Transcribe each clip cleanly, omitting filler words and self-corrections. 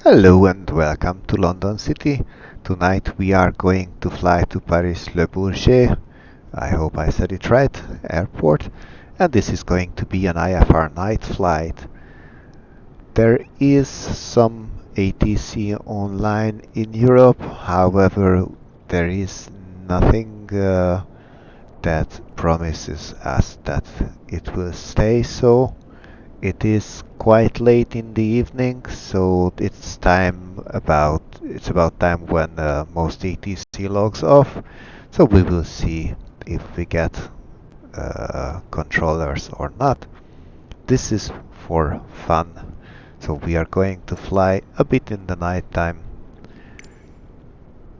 Hello and welcome to London City. Tonight we are going to fly to Paris-Le Bourget, I hope I said it right, airport, and this is going to be an IFR night flight. There is some ATC online in Europe, however there is nothing that promises us that it will stay so. It is quite late in the evening, so it's about time when most ETC logs off. So we will see if we get controllers or not. This is for fun. So we are going to fly a bit in the night time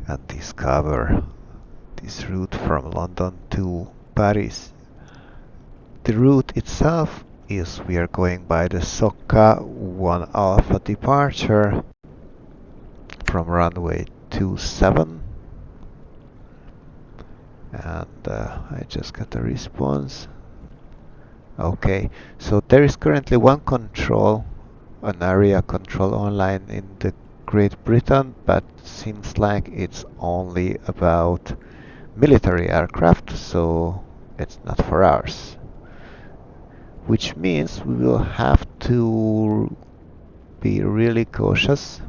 and discover this route from London to Paris. The route itself is we are going by the Sokka 1 Alpha departure from runway 27, and I just got a response. Okay, so there is currently one control, an area control online in the Great Britain, but seems like it's only about military aircraft, so it's not for ours. Which means we will have to be really cautious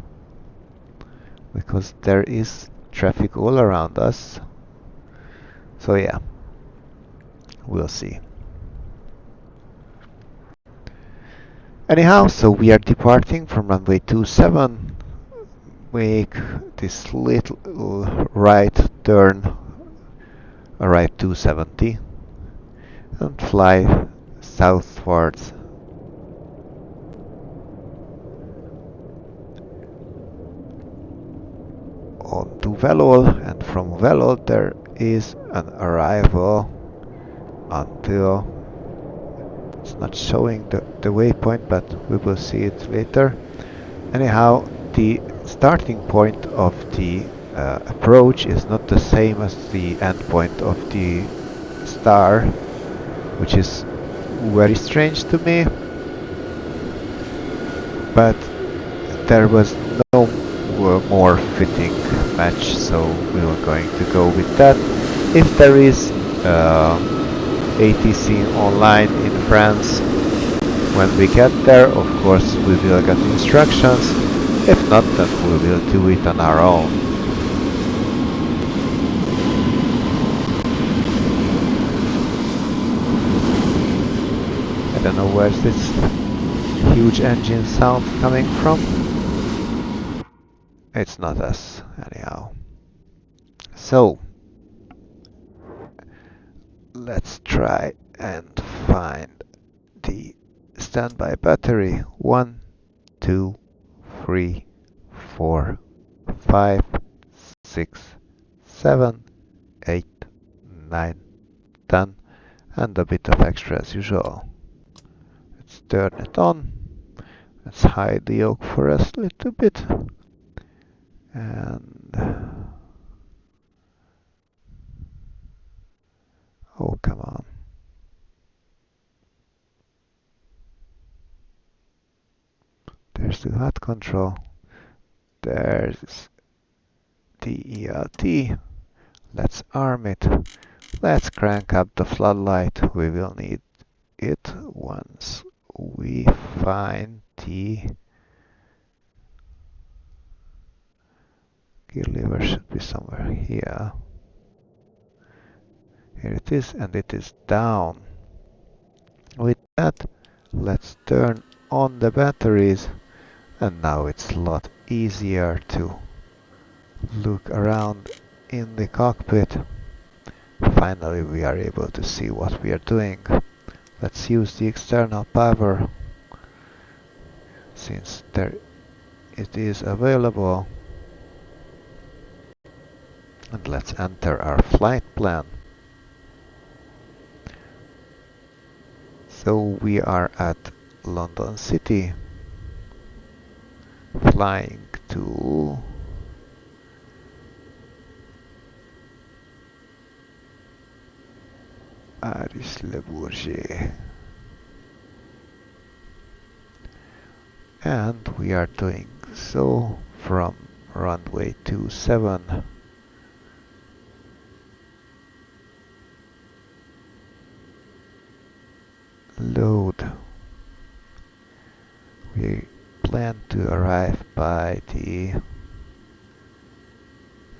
because there is traffic all around us. So yeah, we'll see. Anyhow, so we are departing from runway 27, make this little right turn, a right 270, and fly southwards. On to Velol, and from Velol there is an arrival until it's not showing the waypoint, but we will see it later. Anyhow, the starting point of the approach is not the same as the end point of the star, which is very strange to me, but there was no more fitting match, so we were going to go with that. If there is ATC online in France when we get there, of course we will get instructions. If not, then we will do it on our own. I don't know where's this huge engine sound coming from. It's not us, anyhow. So, let's try and find the standby battery. 1, 2, 3, 4, 5, 6, 7, 8, 9, 10, and a bit of extra as usual. Let's turn it on. Let's hide the yoke for us a little bit. And oh, come on. There's the HUD control. There's the ELT. Let's arm it. Let's crank up the floodlight. We will need it once we find the gear lever. Should be somewhere here. Here it is, and it is down. With that, let's turn on the batteries, and now it's a lot easier to look around in the cockpit. Finally, we are able to see what we are doing. Let's use the external power since it is available. And let's enter our flight plan. So we are at London City, flying to Paris-Le Bourget. And we are doing so from runway 27 load. We plan to arrive by the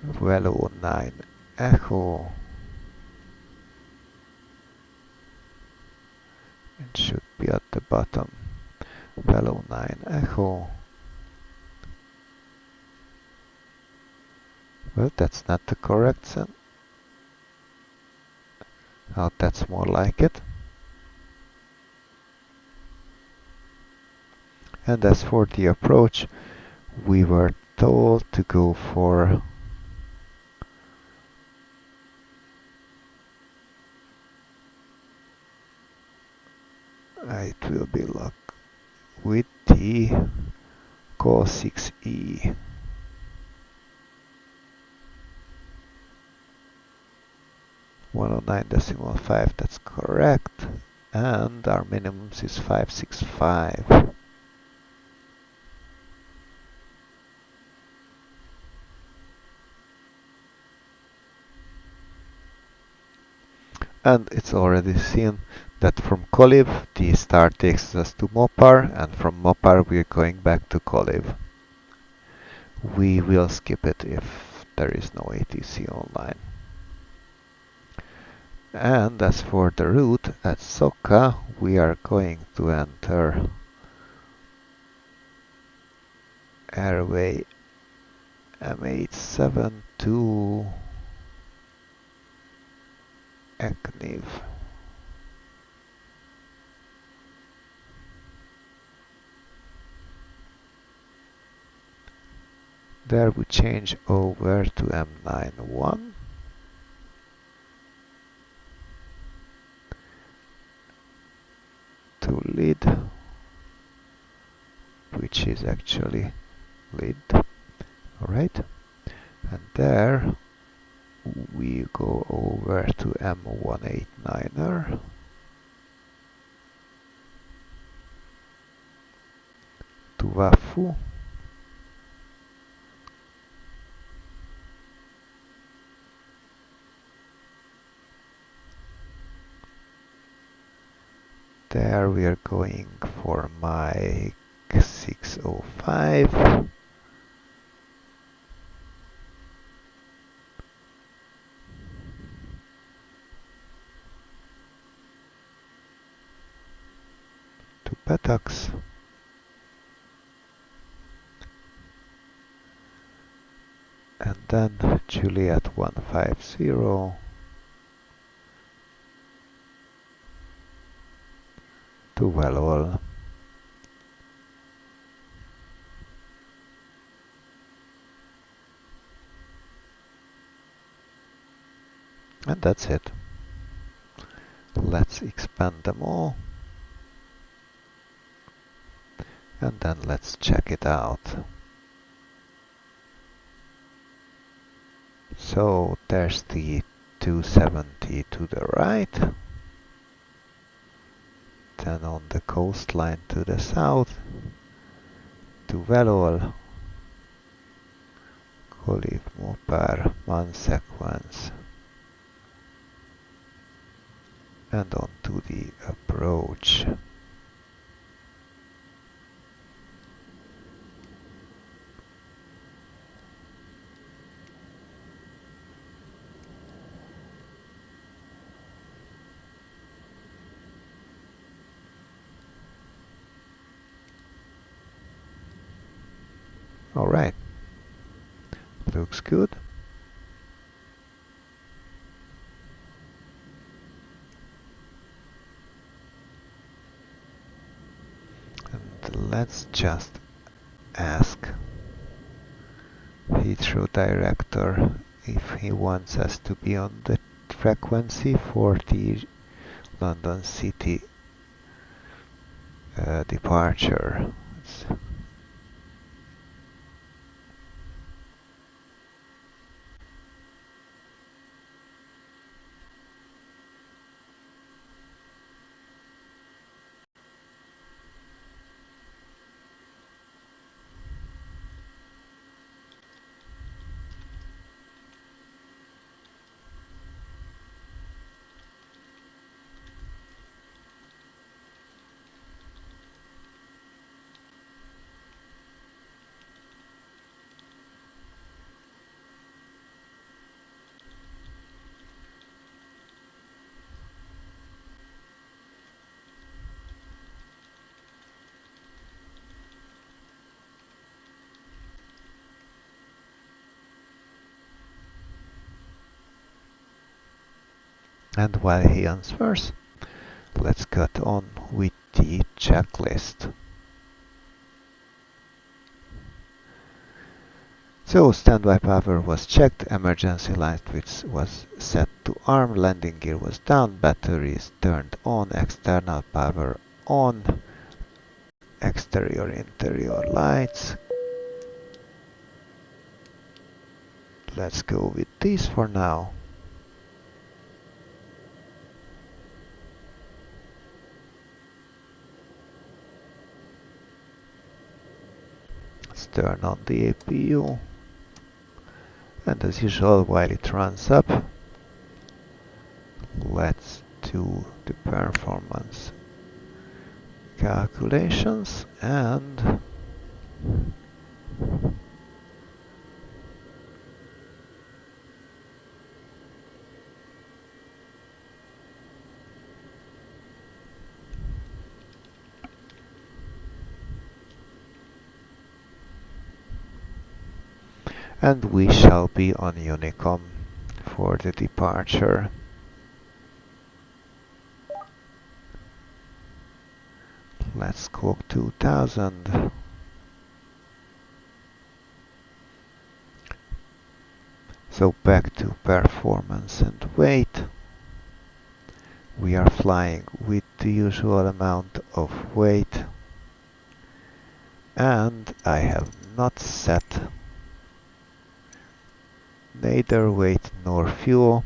Velo 9 Echo. It should be at the bottom. Velo 9 Echo. Well, that's not the correct sentence. Oh, that's more like it. And as for the approach, we were told to go for it will be luck with the call 6E. 109.5, that's correct. And our minimums is 565. And it's already seen that from Koliv the start takes us to Mopar, and from Mopar we're going back to Koliv. We will skip it if there is no ATC online. And as for the route at Soka, we are going to enter airway M872 Ekniv. There we change over to M91. To lead, which is actually lead. Alright. And there we go over to M189er. To Wafu. There we are going for Mike 605. To Petax. And then Juliet 150 to Valol. And that's it. Let's expand them all. And then let's check it out. So there's the 270 to the right. Then on the coastline to the south, to Velol, Koliv, Mopar, one sequence, and on to the approach. Alright, looks good. And let's just ask Heathrow director if he wants us to be on the frequency for the London City departure. And while he answers, let's get on with the checklist. So standby power was checked, emergency light switch was set to arm, landing gear was down, batteries turned on, external power on, exterior interior lights. Let's go with these for now. Let's turn on the APU. And as usual, while it runs up, let's do the performance calculations and we shall be on unicom for the departure. Let's scope 2000. So back to performance and weight. We are flying with the usual amount of weight, and I have not set neither weight nor fuel,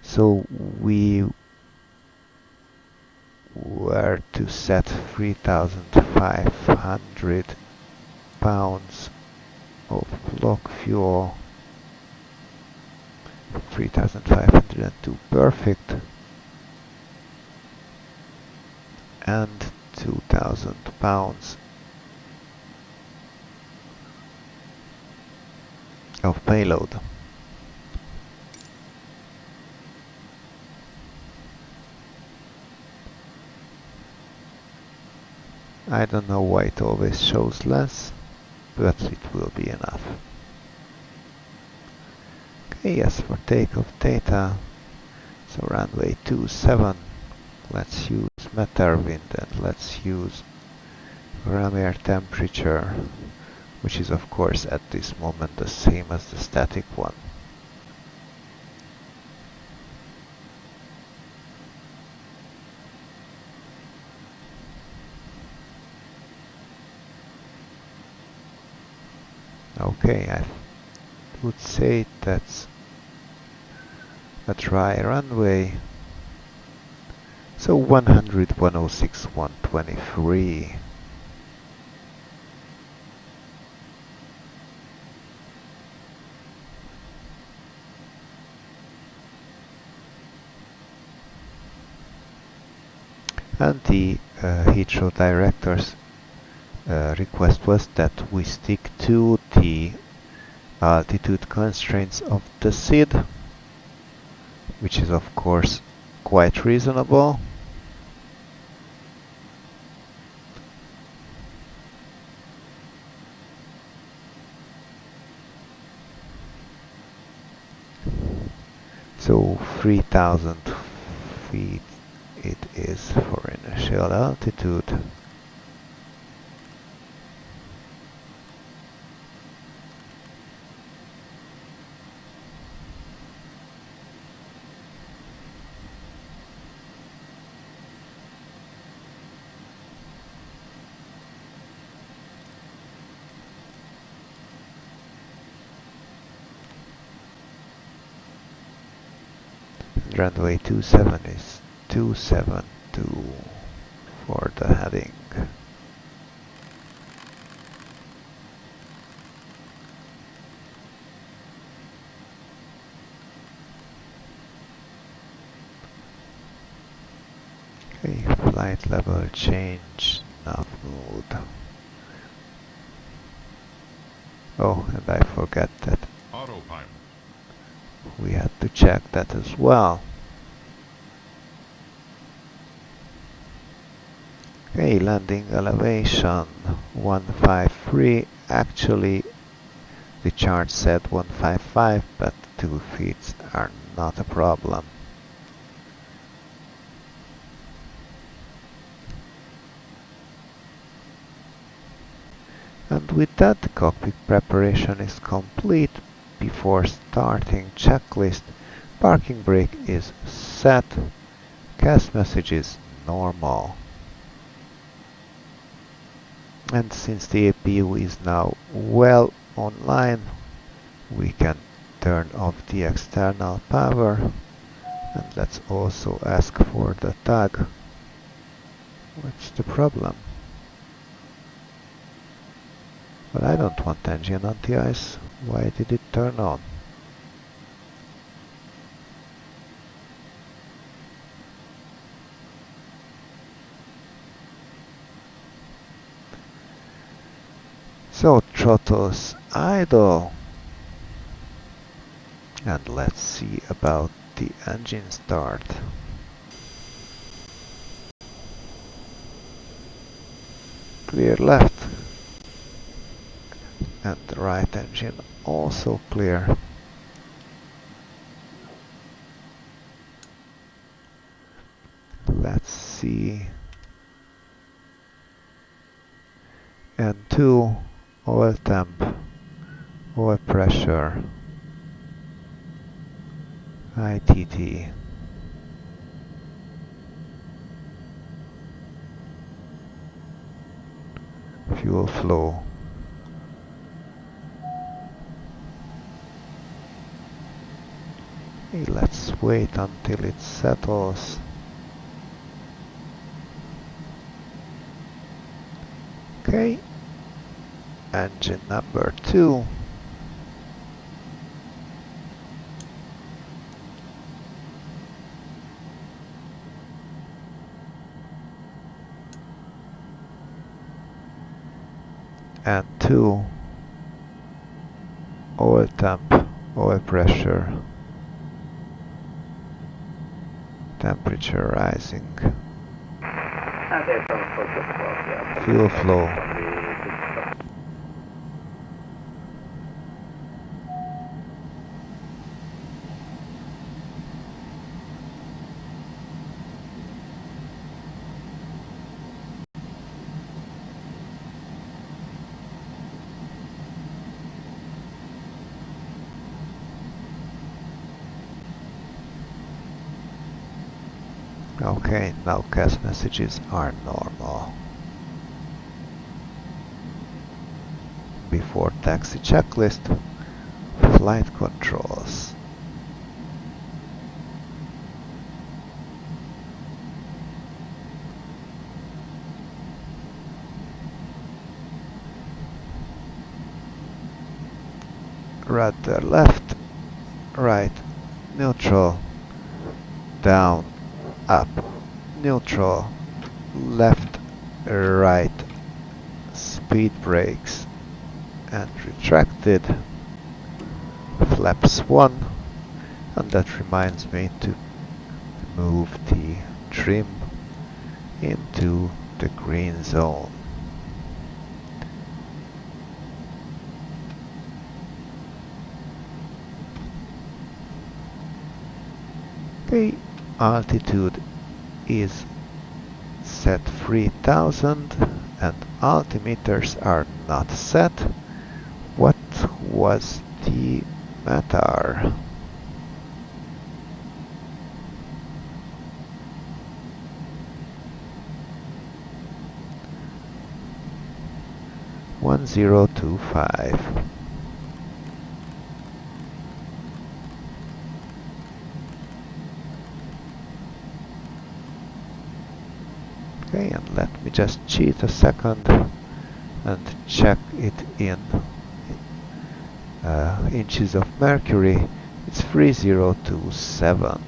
so we were to set 3,500 pounds of block fuel, 3,502 perfect, and 2,000 pounds of payload. I don't know why it always shows less, but it will be enough. Okay, yes, for takeoff data, so runway 27, let's use matter wind and let's use ram air temperature, which is of course at this moment the same as the static one. Okay, I would say that's a dry runway. So 100, 106, 123. And the Heathrow director's request was that we stick to the altitude constraints of the SID, which is of course quite reasonable. So 3,000 feet it is for initial altitude. Runway 27 is 272 for the heading. Okay, flight level change, nav mode. Oh, and I forgot that Autopilot. we had to check that as well. Okay, landing elevation 153. Actually, the chart said 155, but 2 feet are not a problem. And with that, the cockpit preparation is complete. Before starting checklist, parking brake is set, CAS message is normal. And since the APU is now well online, we can turn off the external power. And let's also ask for the tag. What's the problem? But I don't want engine anti-ice. Why did it turn on? So throttles idle. And let's see about the engine start. Clear left. And the right engine also clear. Let's see. N2, oil temp, oil pressure, ITT. Fuel flow. Okay, let's wait until it settles. Okay, engine number 2. And 2, oil temp, oil pressure, temperature rising, fuel flow. Okay, now CAS messages are normal. Before taxi checklist, flight controls. Rudder left, right, neutral, down, up, neutral, left, right, speed brakes, and retracted, flaps 1, and that reminds me to move the trim into the green zone. Okay, altitude is set 3000 and altimeters are not set. What was the matter? One 1025. Okay, and let me just cheat a second and check it in inches of mercury. It's 3027.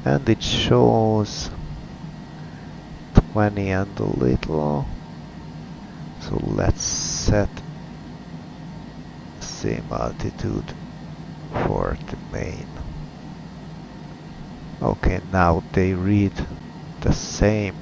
And it shows 20 and a little. So let's set same altitude for the main. Okay, now they read the same.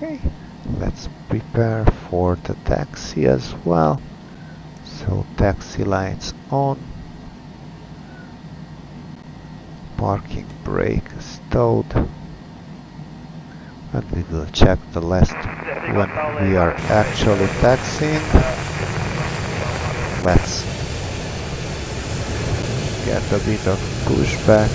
Okay, let's prepare for the taxi as well. So taxi lights on, parking brake stowed, and we will check the last when we are actually taxiing. Let's get a bit of pushback.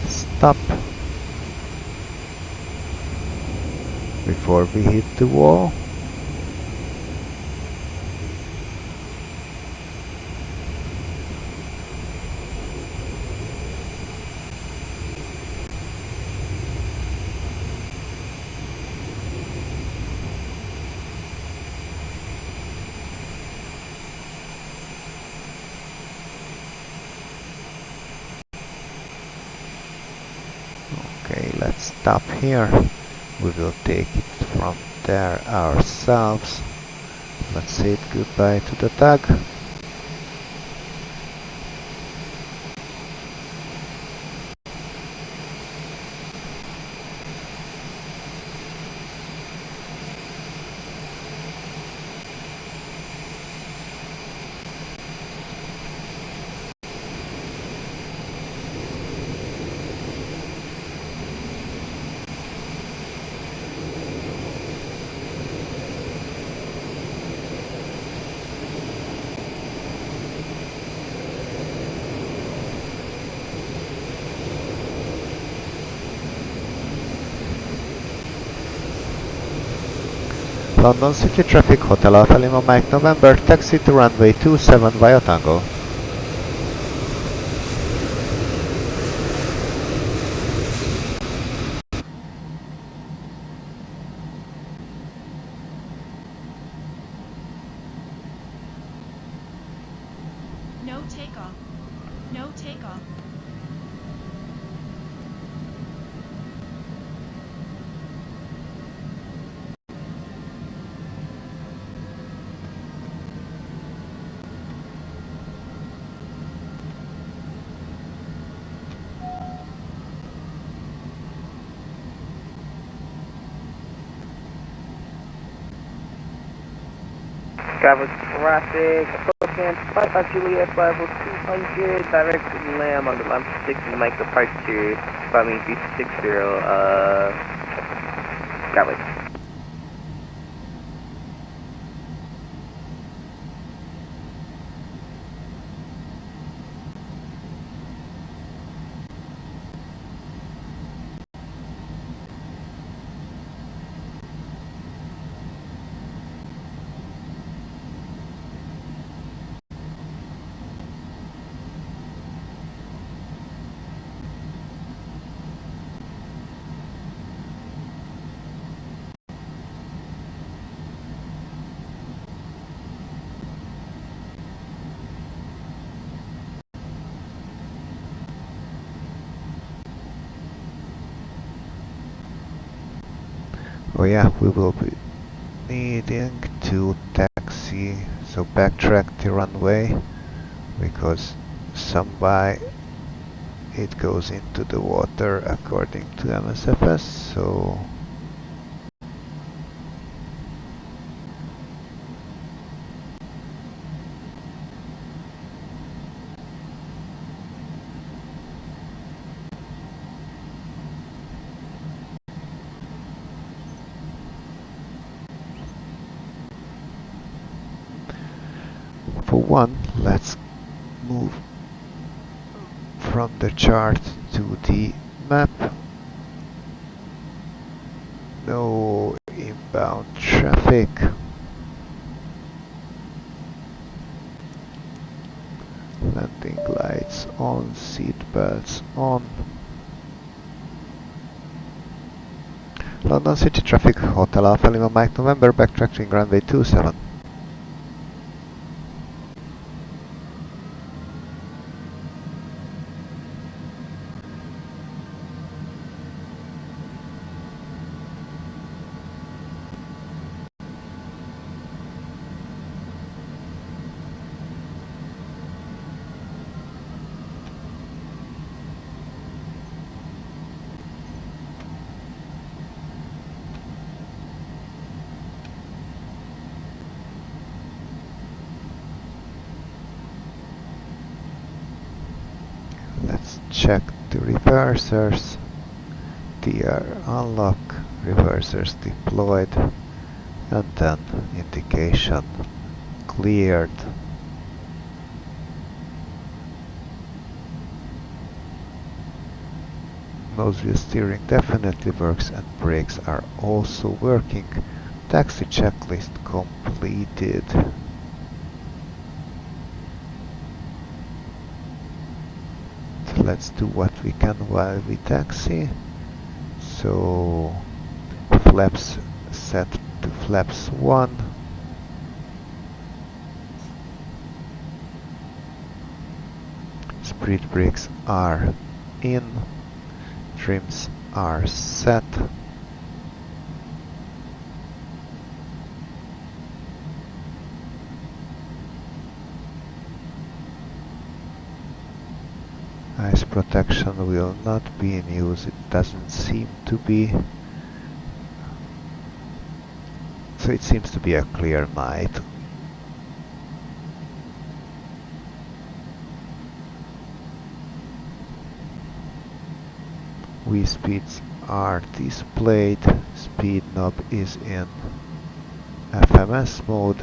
Stop before we hit the wall. Okay, let's stop here. We will take it from there ourselves. Let's say goodbye to the tag. London City traffic, Hotel Alpha Lima Mike November, taxi to runway 27 via Tango. No takeoff. No takeoff. Travel traffic, approaching Papa Juliet level 200, direct to Lamb on the Lamb 6 and make departure, climbing 360, Gatwick. Oh yeah, we will be needing to taxi, so backtrack the runway, because somewhere it goes into the water according to MSFS, so for one, let's move from the chart to the map. No inbound traffic. Landing lights on, seat belts on. London City traffic, Hotel Alpha Lima Mike November, backtracking runway 27. let's check the reversers. TR unlock, reversers deployed, and then indication cleared. Nose wheel steering definitely works and brakes are also working. Taxi checklist completed. So let's do what we can while we taxi. So flaps set to flaps 1. Speed brakes are in. Trims are set. Ice protection will not be in use, it doesn't seem to be. So it seems to be a clear night. Wheel speeds are displayed, speed knob is in FMS mode.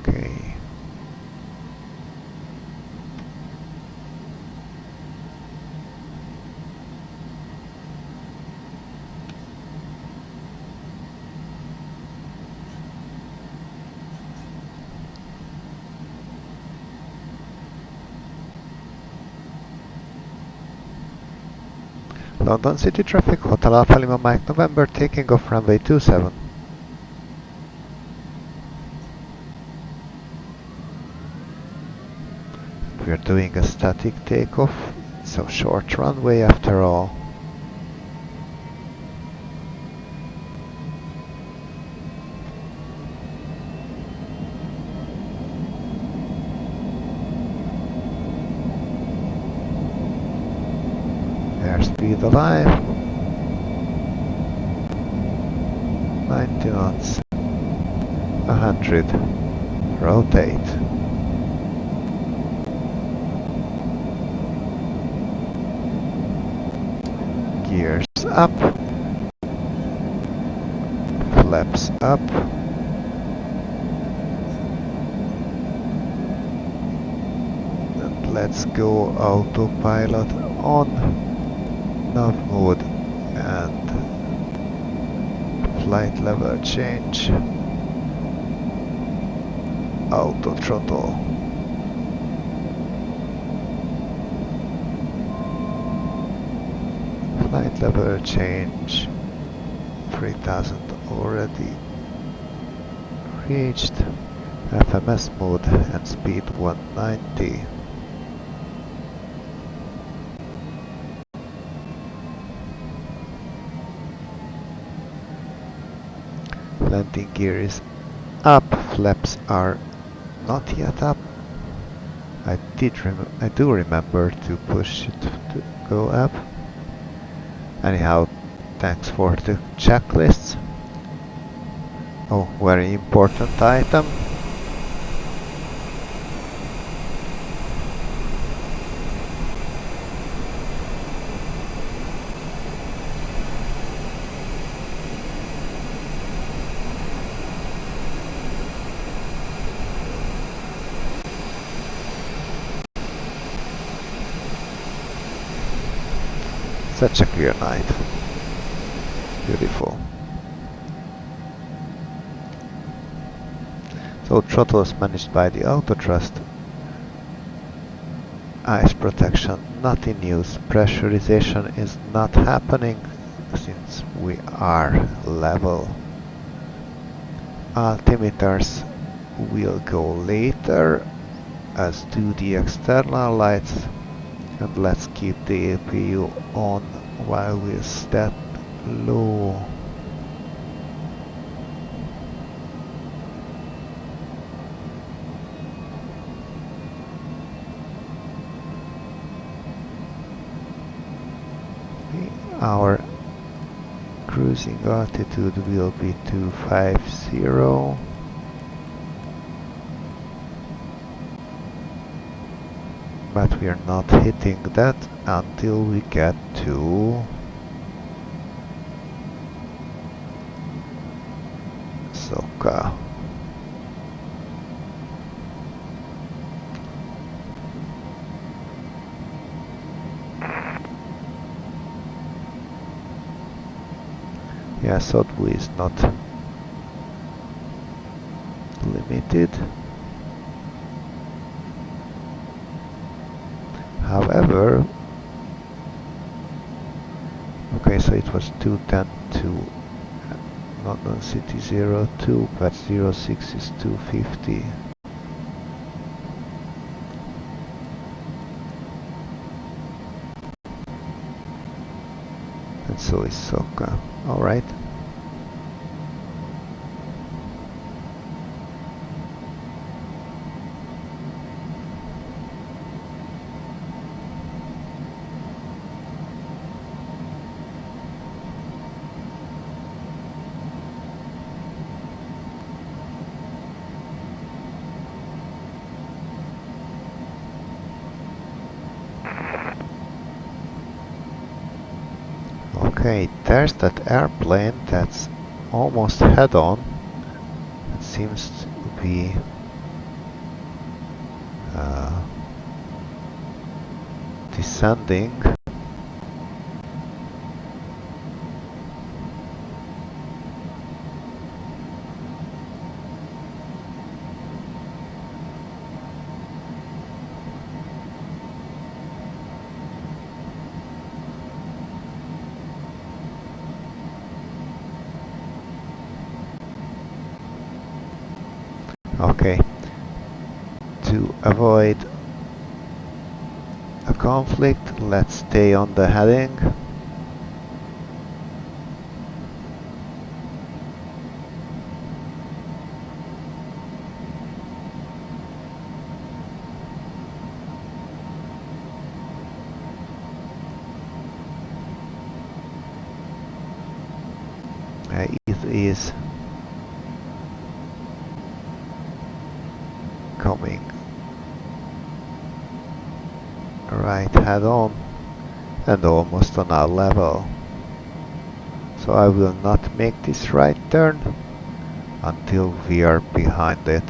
Okay. London City traffic, Hotel Alpha Lima Mike November, taking off runway 27. We're doing a static takeoff, so short runway after all. Airspeed alive. 90 knots. 100. Rotate. Gears up. Flaps up. And let's go autopilot on. Nav mode and flight level change. Auto throttle. Flight level change. 3000 already reached. FMS mode and speed 190. Landing gear is up, flaps are not yet up. I do remember to push it to go up. Anyhow, thanks for the checklists. Oh, very important item. Such a clear night. Beautiful. So throttle is managed by the auto thrust. Ice protection not in use. Pressurization is not happening since we are level. Altimeters will go later, as do the external lights. And let's keep the APU on while is that low? Our cruising altitude will be 250. But we are not hitting that until we get to Soka. Yeah, Sotbu is not limited. However, okay, so it was 210 to London City 02, but 06 is 250. And so is Soka. Alright. Okay, there's that airplane that's almost head-on. It seems to be descending. Okay, to avoid a conflict, let's stay on the heading. It is coming right head on and almost on our level. So I will not make this right turn until we are behind it.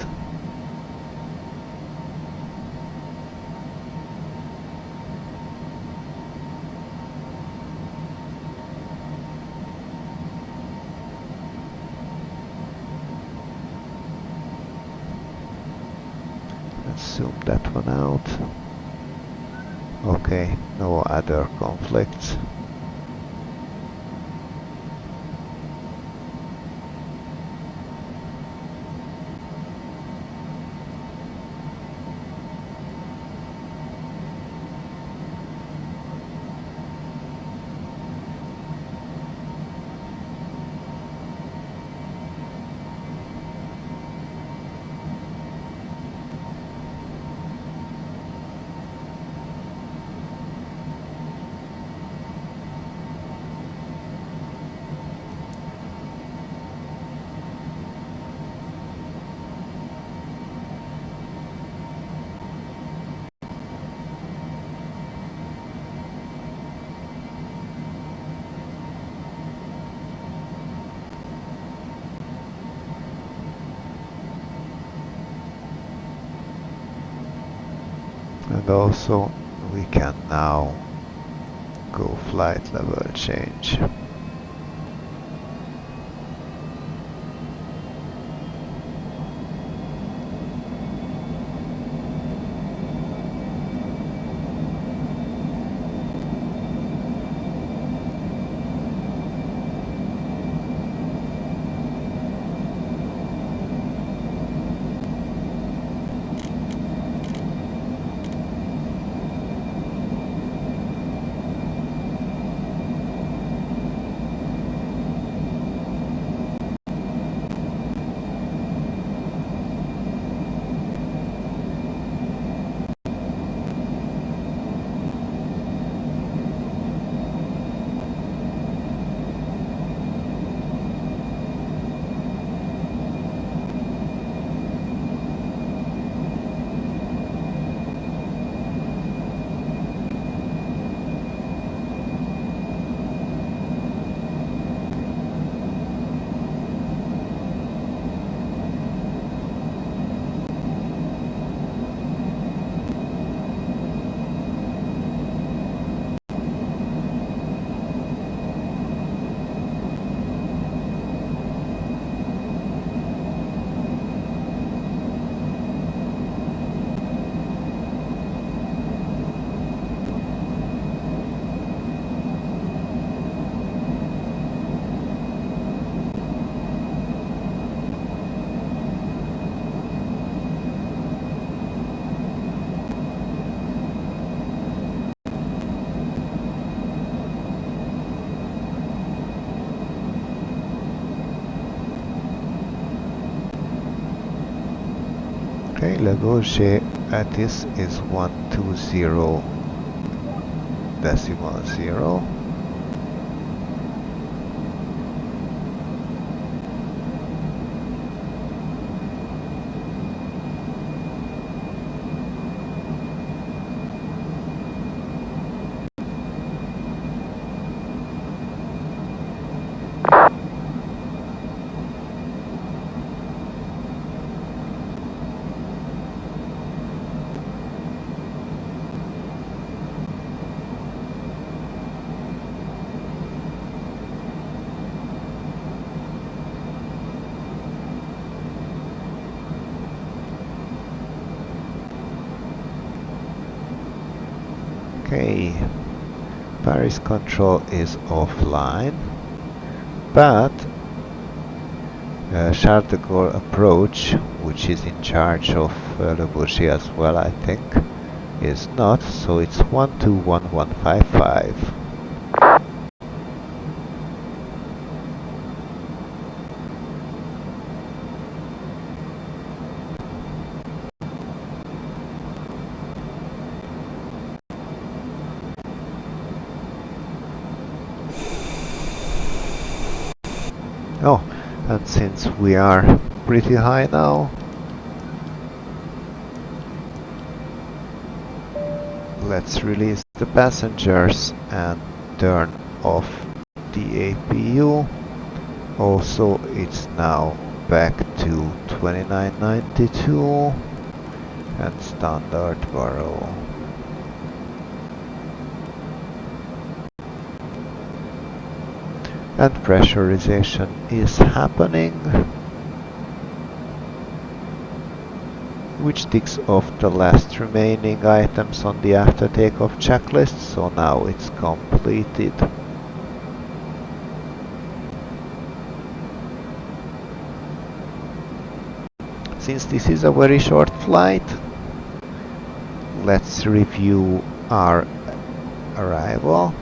Let's zoom that one out. Okay, no other conflicts. And also we can now go flight level change. Okay, Le Bourget at this is 120.0. Okay, Paris control is offline, but Charles de Gaulle approach, which is in charge of Le Bourget as well, I think, is not, so it's 121155. Oh, and since we are pretty high now, let's release the passengers and turn off the APU. Also, it's now back to 2992 and standard barrel. And pressurization is happening, which ticks off the last remaining items on the after takeoff checklist, so now it's completed. Since this is a very short flight, let's review our arrival.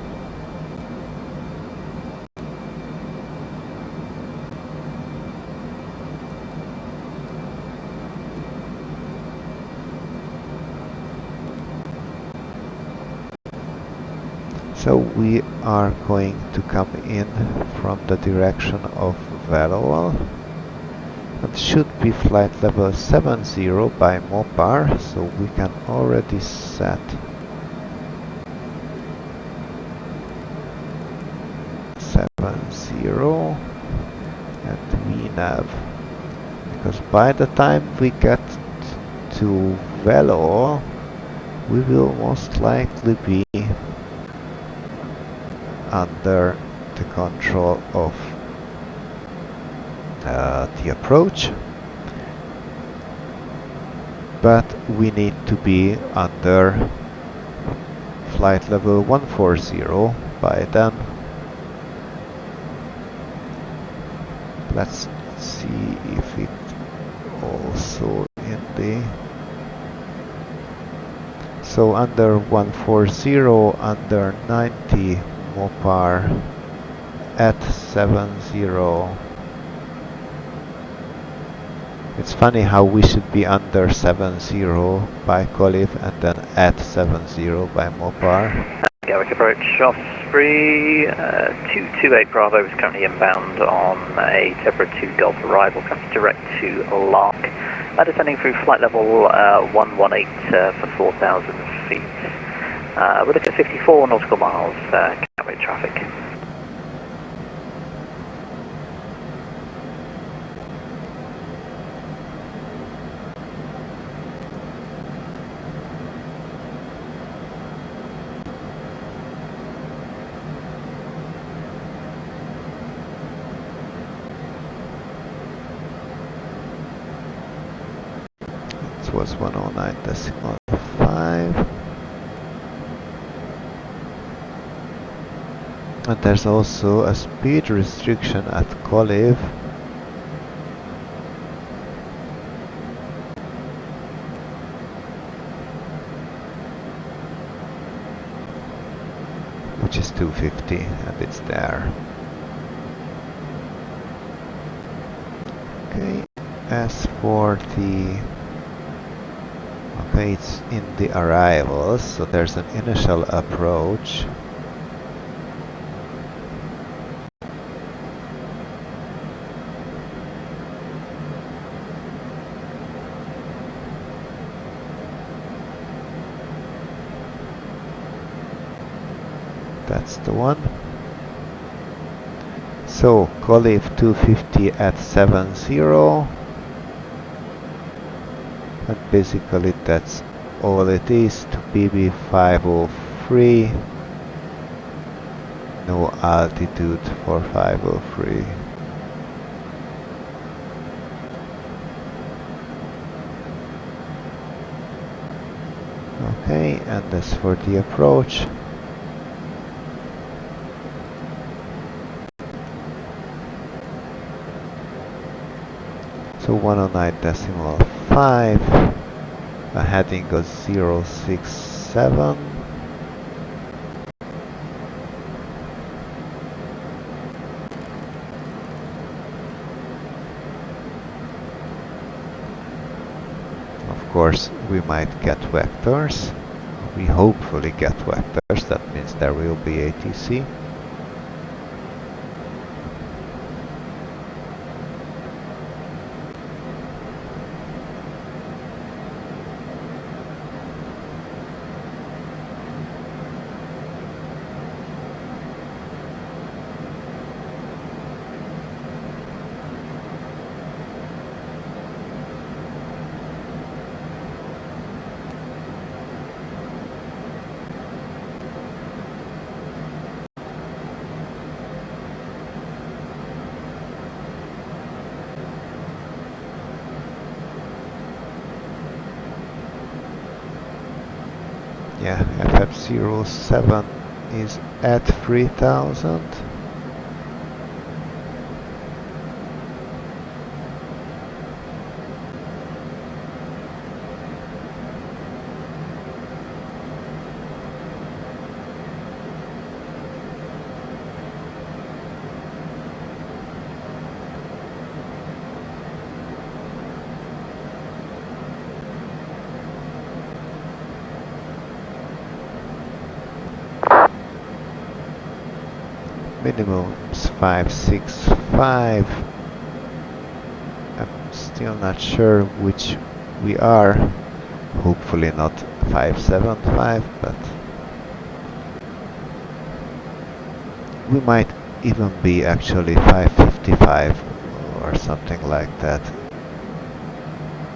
So we are going to come in from the direction of Valois. It should be flight level 70 by Mopar, so we can already set 70 and VNAV, because by the time we get to Valois, we will most likely be under the control of the approach, but we need to be under flight level 140 by then. Let's see if it also in the... So under 140, under 90 Mopar at 70. It's funny how we should be under 70 by Koliv and then at 70 by Mopar. Gatwick approach, Osprey 228 Bravo is currently inbound on a Tebra 2 Golf arrival, comes direct to Lark. Descending through flight level 118 for 4,000 feet. We're looking at 54 nautical miles Gatwick traffic. It was 109.5. And there's also a speed restriction at Koliv. Which is 250, and it's there. Okay, as for the Okay, it's in the arrivals, so there's an initial approach. That's the one. So, Golif 250 at 70. And basically that's all it is to BB 503. No altitude for 503. Okay, and as for the approach, so 109.5, a heading of 067. Of course, we might get vectors. We hopefully get vectors, that means there will be ATC. Yeah, FF07 is at 3000. Minimum's 565. I'm still not sure which we are. Hopefully not 575, but we might even be actually 555 or something like that.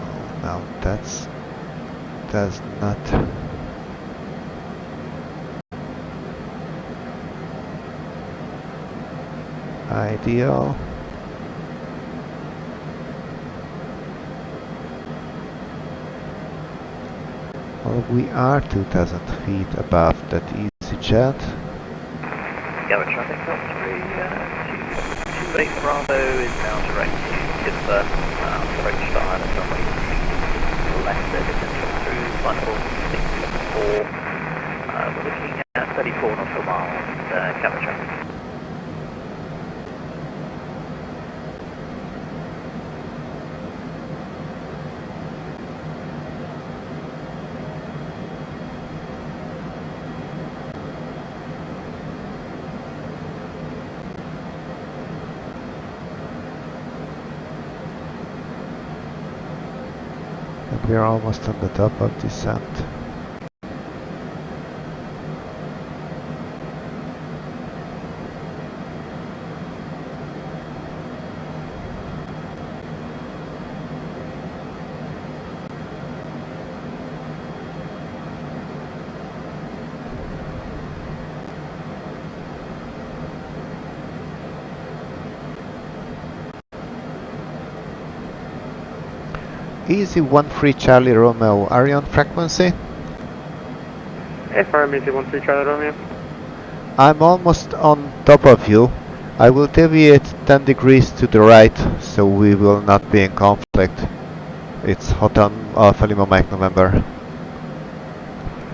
Oh, now that's not ideal. Well, we are 2000 feet above that EasyJet. Gather traffic, Osprey 228 Bravo is now direct to Timber, approach the island runway left there, descent through flight level 64. We're looking at 34 nautical miles, gather traffic. And we're almost on the top of descent. Easy 13 Charlie Romeo, are you on frequency? FRM Easy 13 Charlie Romeo. I'm almost on top of you. I will deviate 10 degrees to the right, so we will not be in conflict. It's hot on Alpha Lima Mike November.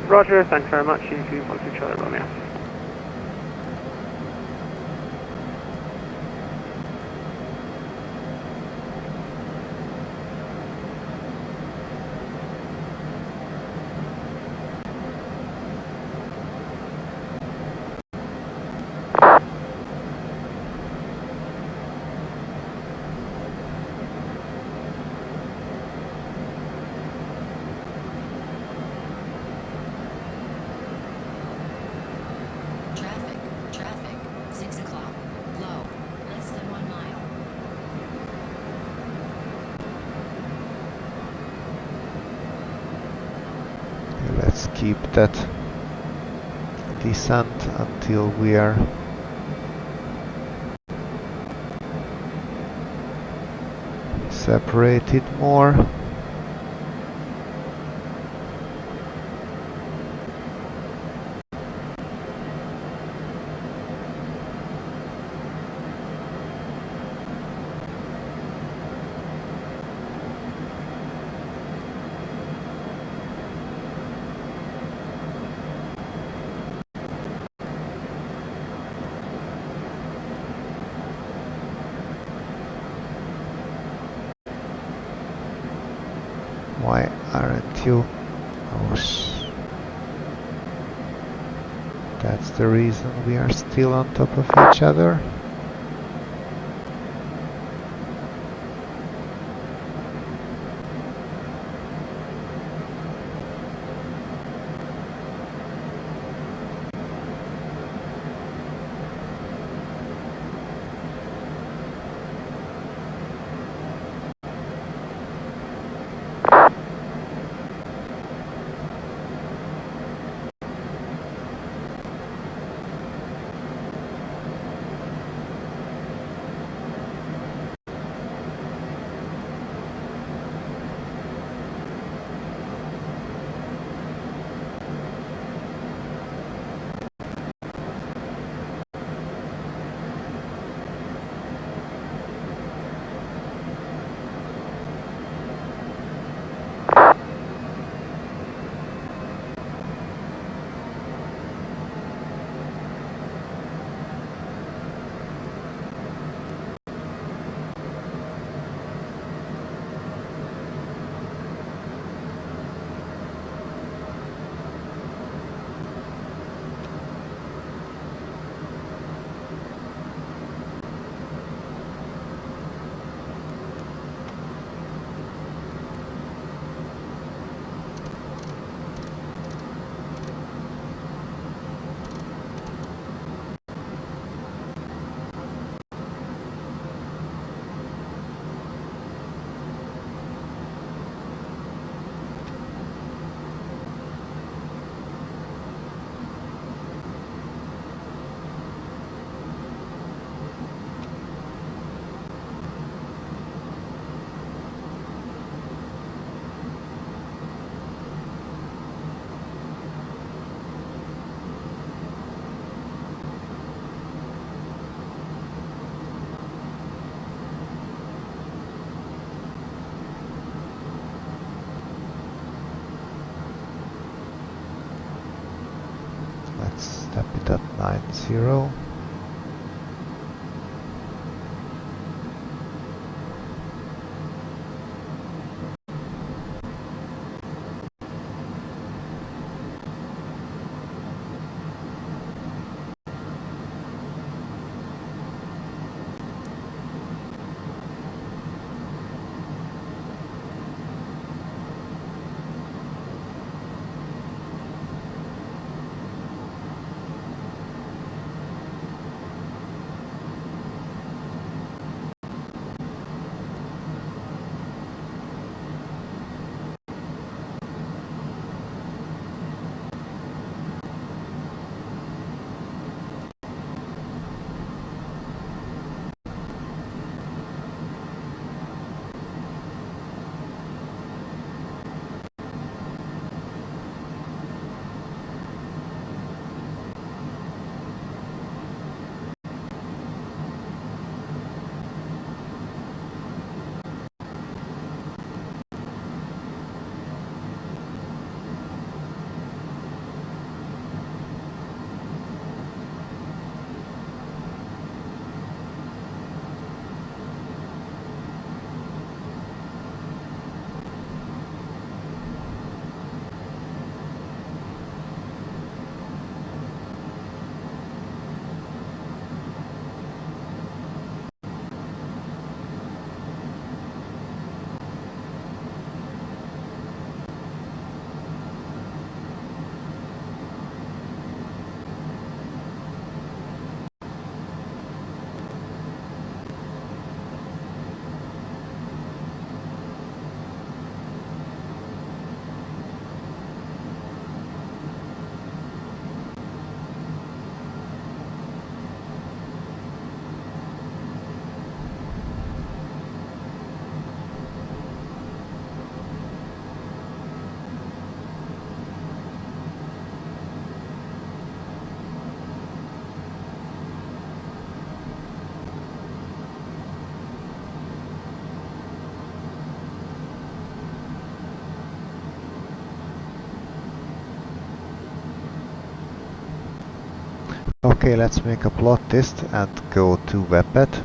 Roger, thanks very much. Easy 13 Charlie Romeo. keep that descent until we are separated more. Why aren't you? Oh, that's the reason we are still on top of each other. Let's step it at 90. Okay, let's make a plot test and go to Webpad.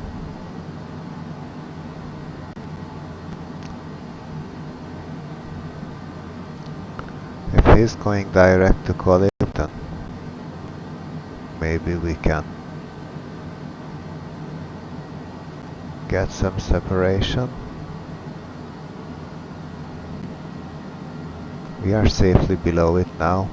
If he's going direct to Collier, then maybe we can get some separation. We are safely below it now.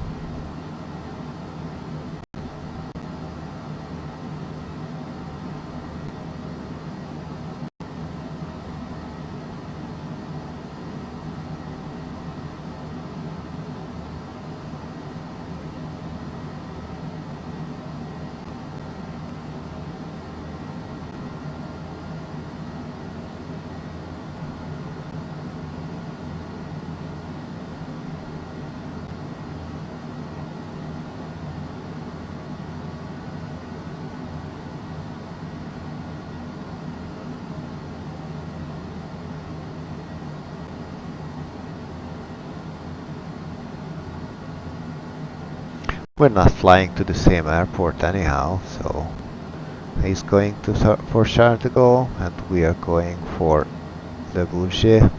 We're not flying to the same airport anyhow, so he's going for Charles de Gaulle and we are going for Le Bourget.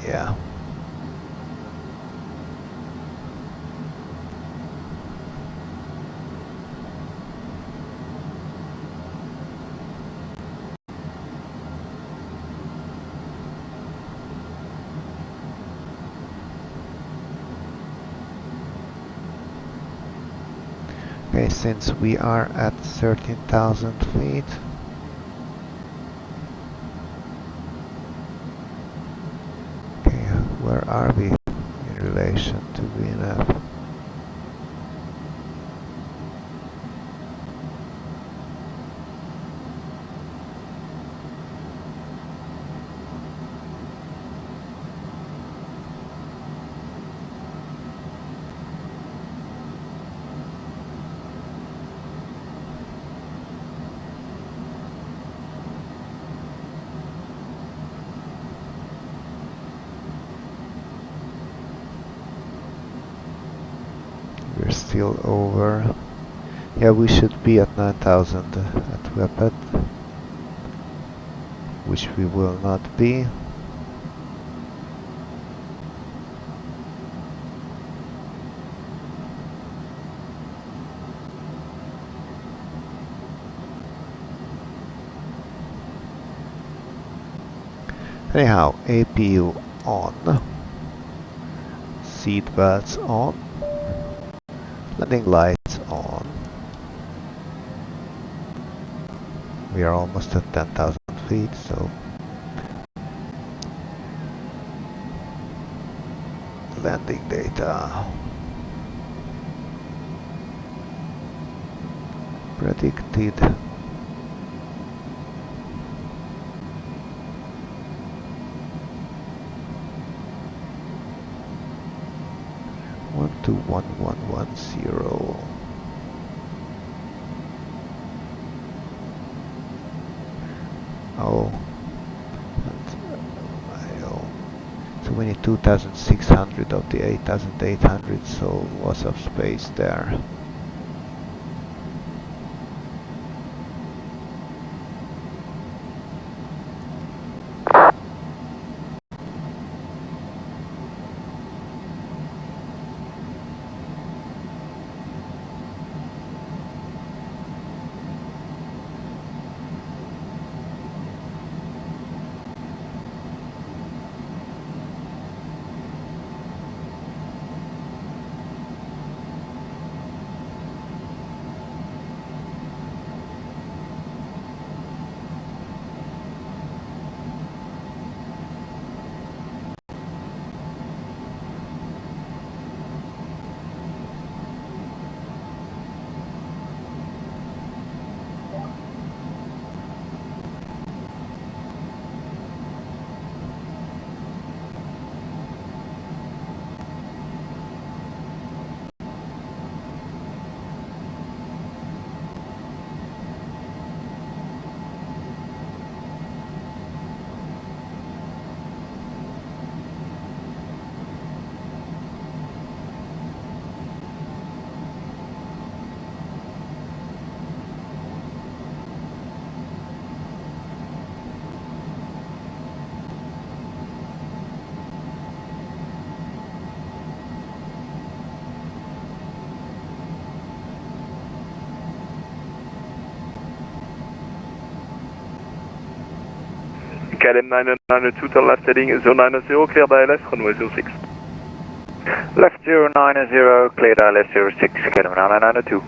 Yeah. Okay, since we are at 13,000 feet, okay, where are we in relation to VNF? We're still over. Yeah, we should be at 9,000 at Webpad, which we will not be. Anyhow, APU on, seat belts on, landing lights on. We are almost at 10,000 feet, so landing data. Predicted. One to 1110. Oh, and I know. So we need 2,600 of the 8,800, so lots of space there. KLM 992, turn left heading 090, clear ILS, runway 06. Left 090, cleared ILS 06, KLM 992.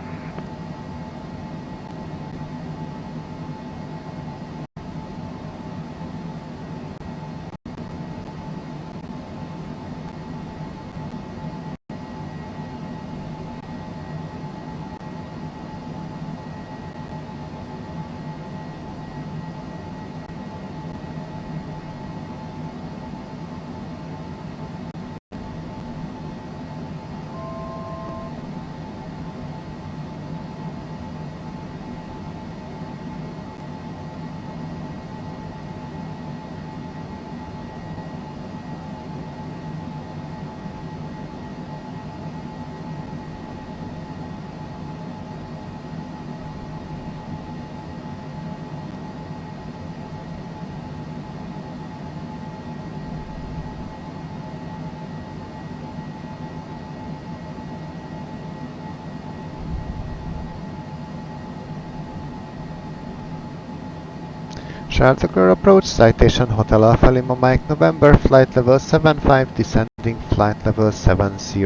Charter approach, Citation Hotel Alpha Lima Mike November, flight level 75, descending flight level 70.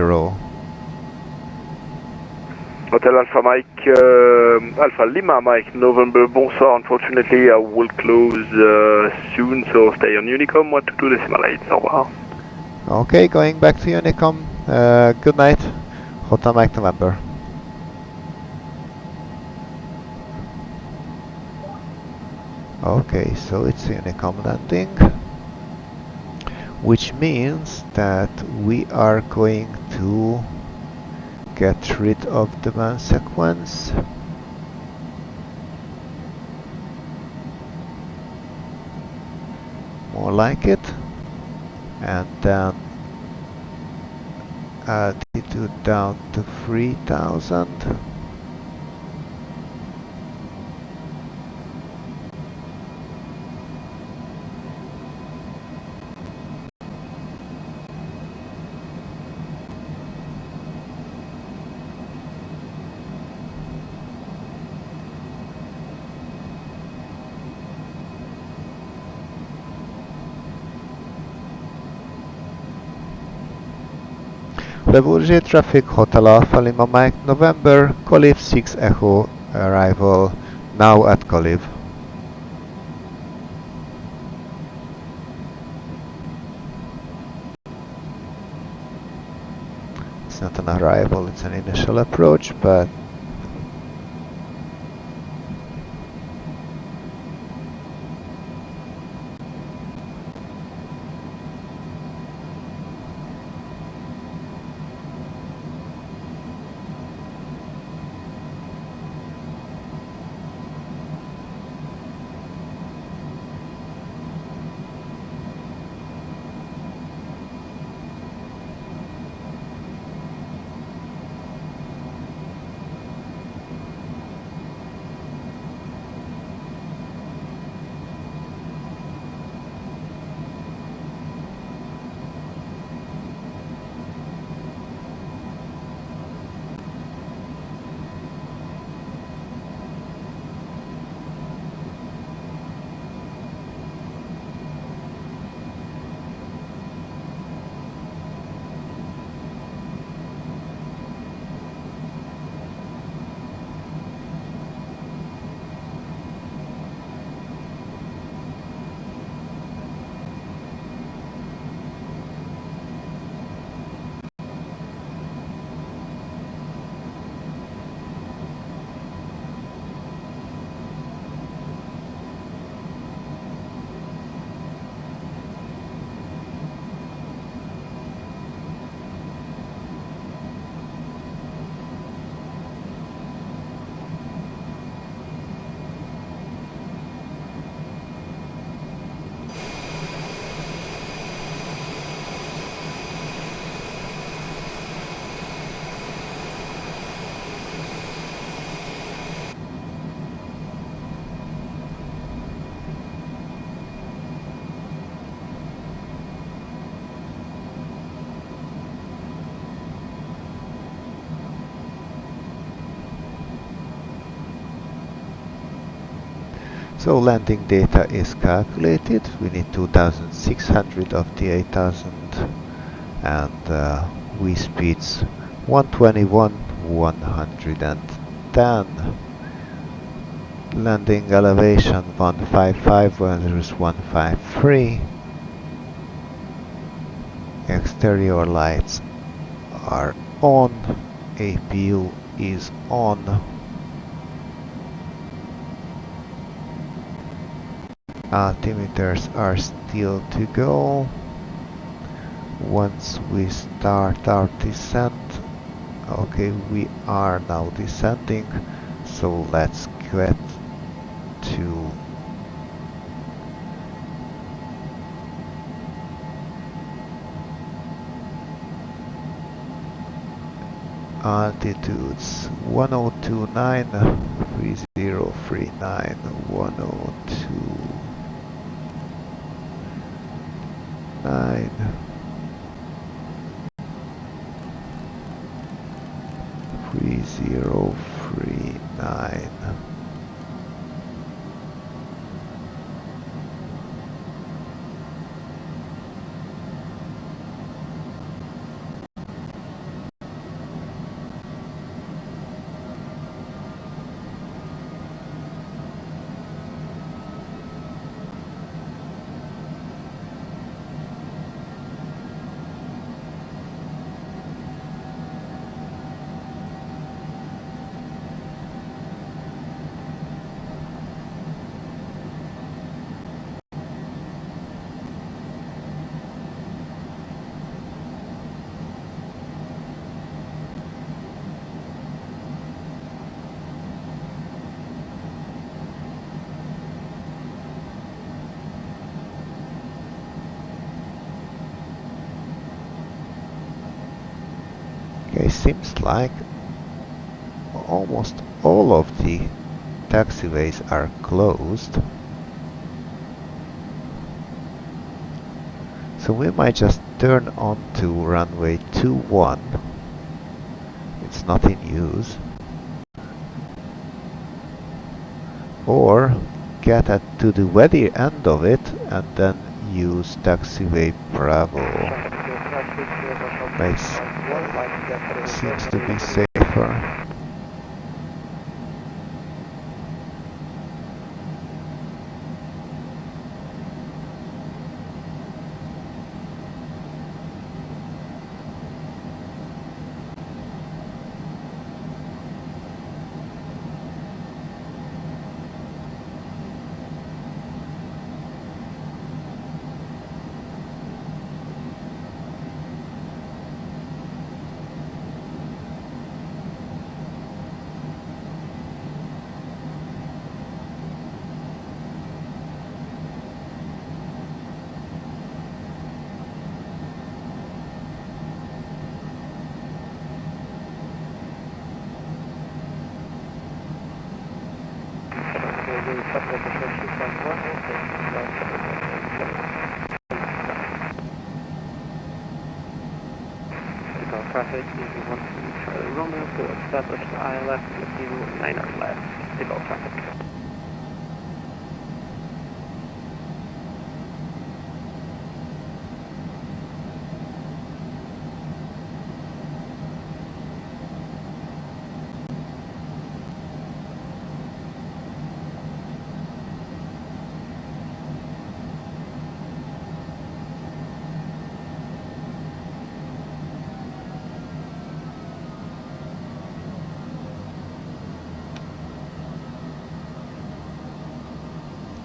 Hotel Alpha Mike, Alpha Lima Mike November, bonsoir. Unfortunately, I will close soon, so stay on Unicom 122.8. Au revoir. Okay, going back to Unicom. Good night. Hotel Mike November. Okay, so it's Unicom landing, which means that we are going to get rid of the man sequence. More like it. And then altitude down to 3000. Le Bourget traffic, Hotel Alpha Lima Mike November, Koliv 6 Echo, arrival now at Koliv. It's not an arrival, it's an initial approach, but So landing data is calculated. We need 2600 of the 8000 and V speeds 121, 110. Landing elevation 155, weather is 153. Exterior lights are on. APU is on. Altimeters are still to go. Once we start our descent, okay, we are now descending, so let's get to altitudes 1029, 3039, 1029, 3039. Okay, seems like almost all of the taxiways are closed. So we might just turn on to runway 21. It's not in use. Or get to the very end of it and then use taxiway Bravo. Seems to be safer. Traffic, using 1 Charlie Romeo to establish the ILF with 9 left, signal traffic.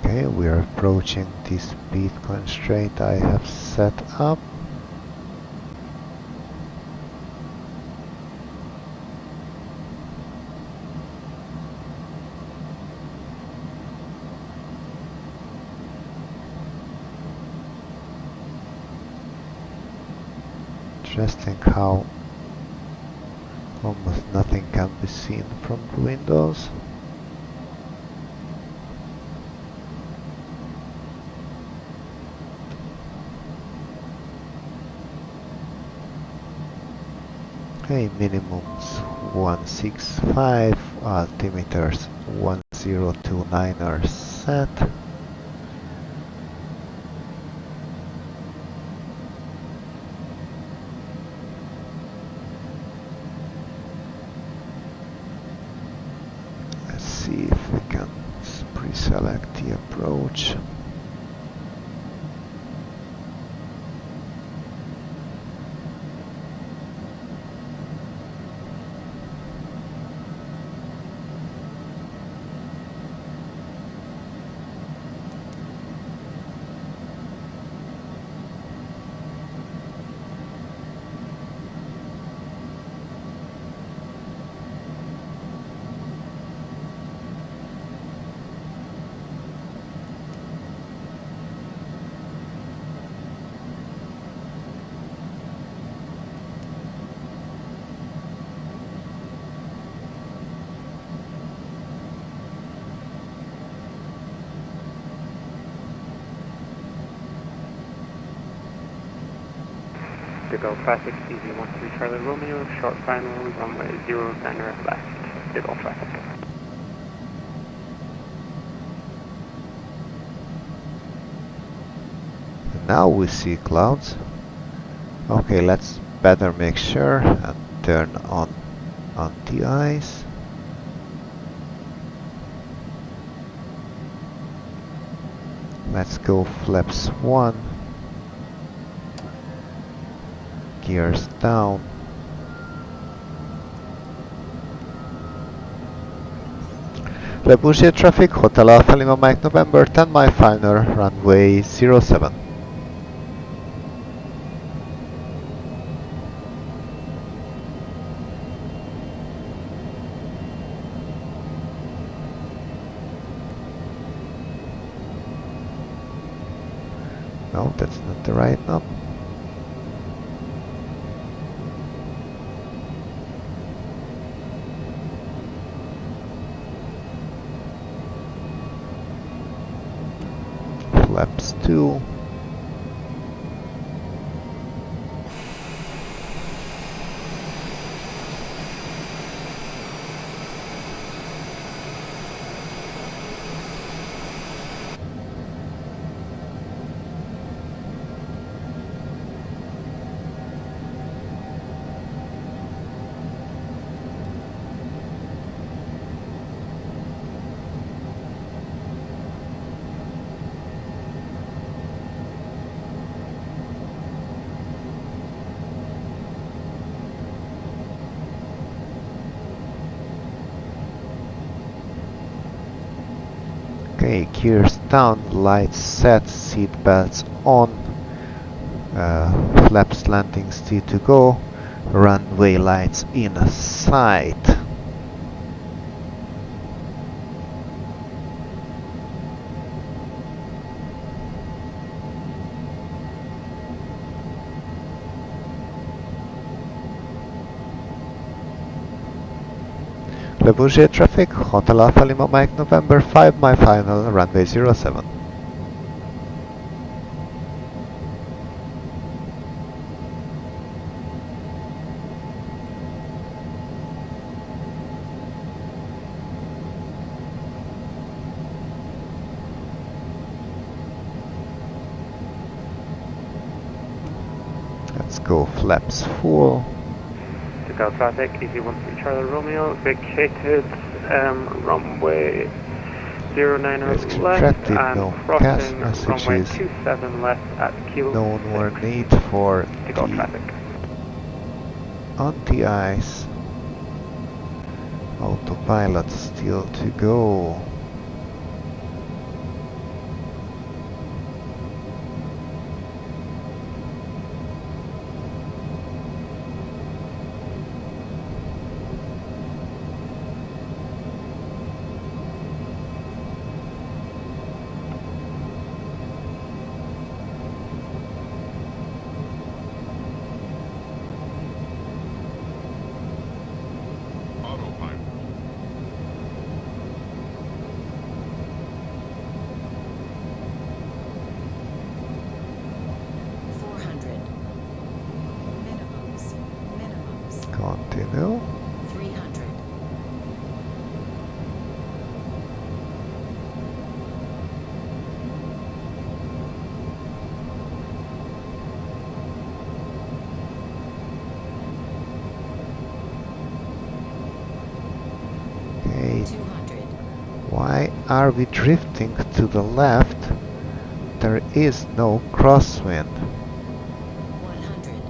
Okay, we are approaching the speed constraint I have set up. Interesting how almost nothing can be seen from the windows. Okay, minimums 165, altimeters 1029ers. set. Let's see if we can pre-select the approach. To go traffic, easy 13 Charlie Romeo, short final, runway 09 left, to go traffic. Now we see clouds. Okay, let's better make sure and turn on anti-ice. Let's go flaps 1. Gears down. Le Bourget traffic, Hotel Alpha Lima Mike November, 10 mile final, runway 07. No, that's not the right knob. Flaps 2. Okay, gears down, lights set, seat belts on, flaps landing steer to go, runway lights in sight. Le Bourget traffic, Hotel Alpha Lima Mike November, 5 mile final, runway 07. Let's go flaps full. To go traffic, easy 13 Charlie Romeo, vacated runway 09 left and no crossing gas runway messages. 27 left at kilo No more 6 need for to go the traffic. anti-ice. Autopilot still to go. are we drifting to the left? There is no crosswind. 100.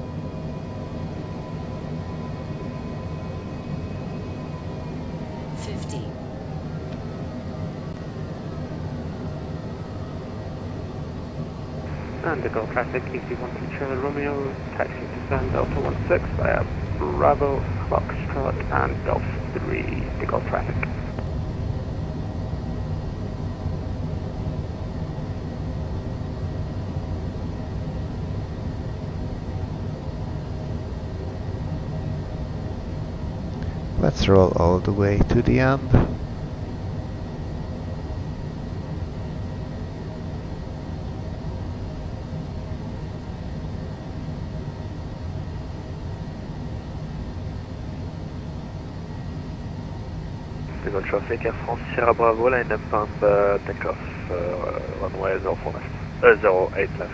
50. And the Gulf traffic, EC12 Charlie Romeo, taxi to San Delta 16 via Bravo, Foxtrot, and Golf 3, the Gulf traffic. Let's roll all the way to the end. Golf traffic, Air France Sierra Bravo, line up and takeoff, runway 04 left, 08 left.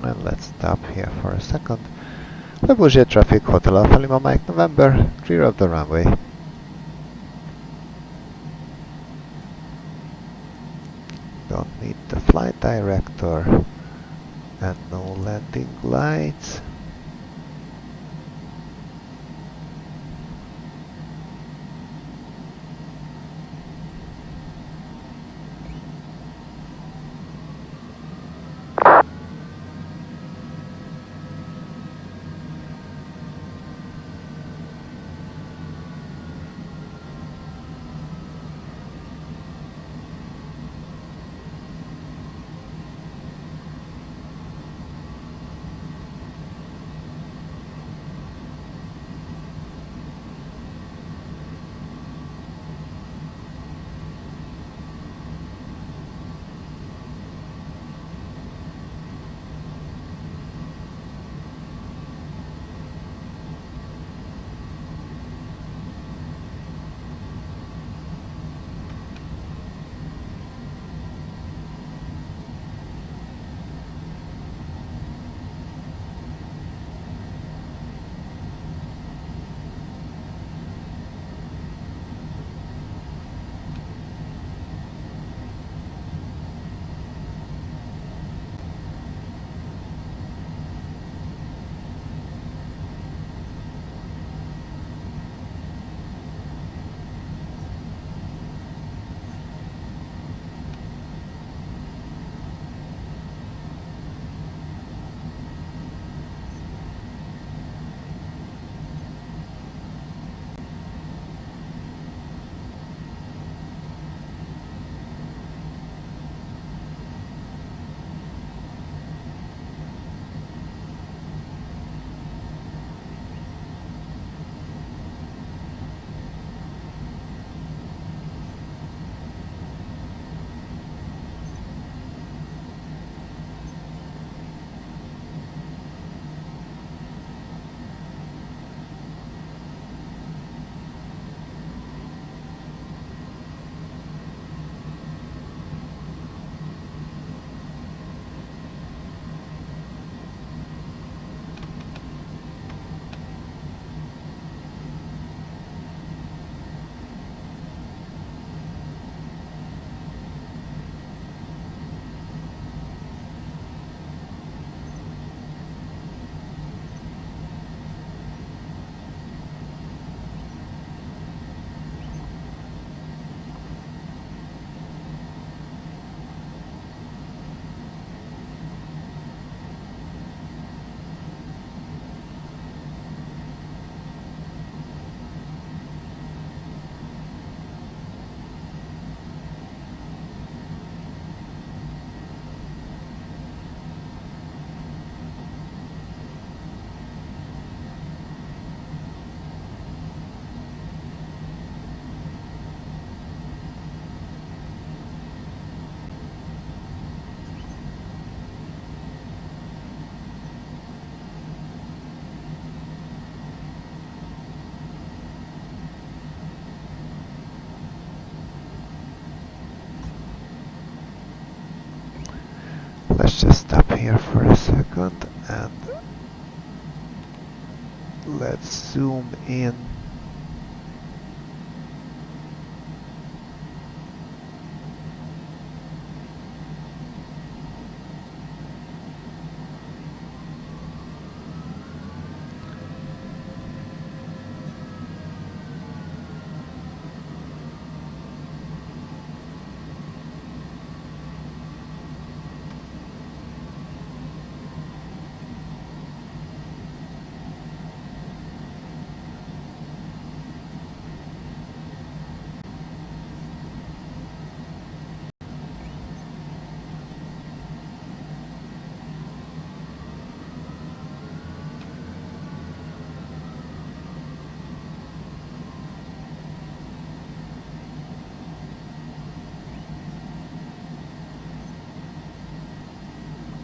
And let's stop here for a second. Le Bourget traffic, Hotel Alpha Lima Mike November, clear of the runway. Don't need the flight director and no landing lights. let's just stop here for a second and let's zoom in.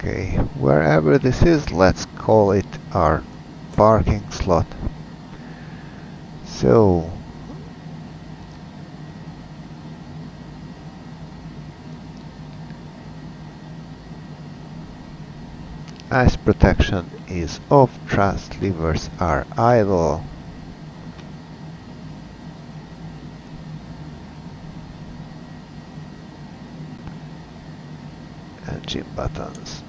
Okay, wherever this is, let's call it our parking slot. So, ice protection is off, thrust levers are idle. Engine buttons.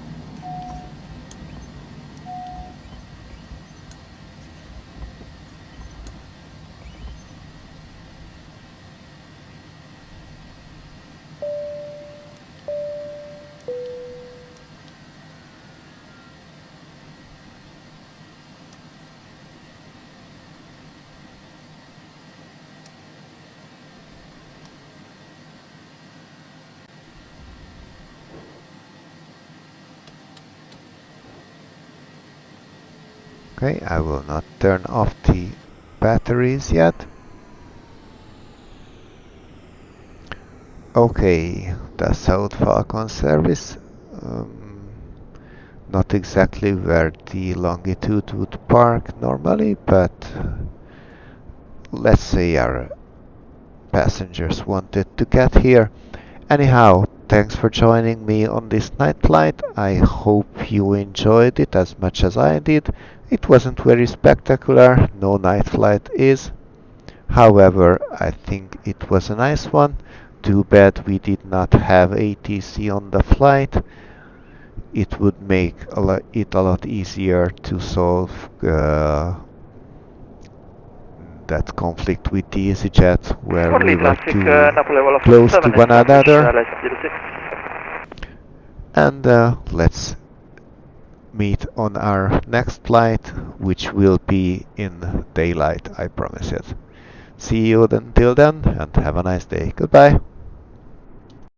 Okay, I will not turn off the batteries yet. Okay, the South Falcon service. Not exactly where the Longitude would park normally, but let's say our passengers wanted to get here. Anyhow, thanks for joining me on this night flight. I hope you enjoyed it as much as I did. It wasn't very spectacular, no night flight is. However, I think it was a nice one. Too bad we did not have ATC on the flight. It would make it a lot easier to solve that conflict with the EasyJet where we were too close to one another. And let's meet on our next flight, which will be in daylight, I promise it. See you until then, and have a nice day. Goodbye.